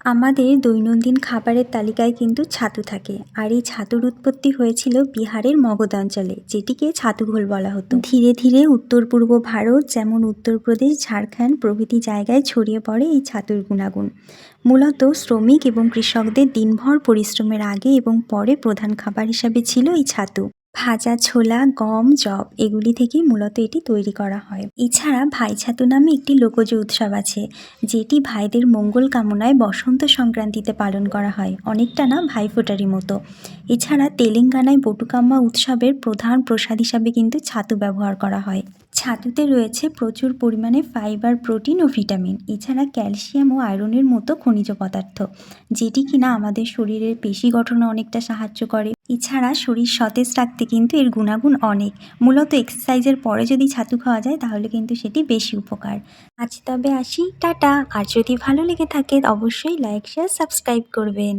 আমাদের দৈনন্দিন খাবারের তালিকায় কিন্তু ছাতু থাকে, আর এই ছাতুর উৎপত্তি হয়েছিল বিহারের মগধ অঞ্চলে, যেটিকে ছাতু ঘোল বলা হতো। ধীরে ধীরে উত্তর পূর্ব ভারত যেমন উত্তরপ্রদেশ, ঝাড়খণ্ড প্রভৃতি জায়গায় ছড়িয়ে পড়ে এই ছাতুর গুণাগুণ। মূলত শ্রমিক এবং কৃষকদের দিনভর পরিশ্রমের আগে এবং পরে প্রধান খাবার হিসাবে ছিল এই ছাতু। ভাজা ছোলা, গম, যব এগুলি থেকেই মূলত এটি তৈরি করা হয়। এছাড়া ভাই ছাতু নামে একটি লোকজ উৎসব আছে, যেটি ভাইদের মঙ্গল কামনায় বসন্ত সংক্রান্তিতে পালন করা হয়, অনেকটা না ভাইফোঁটারই মতো। এছাড়া তেলেঙ্গানায় বটুকাম্মা উৎসবের প্রধান প্রসাদ হিসাবে কিন্তু ছাতু ব্যবহার করা হয়। ছাতুতে রয়েছে প্রচুর পরিমাণে ফাইবার, প্রোটিন ও ভিটামিন, এছাড়া ক্যালসিয়াম ও আয়রনের মতো খনিজ পদার্থ, যেটি কিনা আমাদের শরীরের পেশি গঠনে অনেকটা সাহায্য করে। এছাড়া শরীর সতেজ রাখতে কিন্তু এর গুণাগুণ অনেক। মূলত এক্সারসাইজের পরে যদি ছাতু খাওয়া যায় তাহলে কিন্তু সেটি বেশি উপকার। আজ তবে আসি, টাটা। আর যদি ভালো লেগে থাকে অবশ্যই লাইক, শেয়ার, সাবস্ক্রাইব করবেন।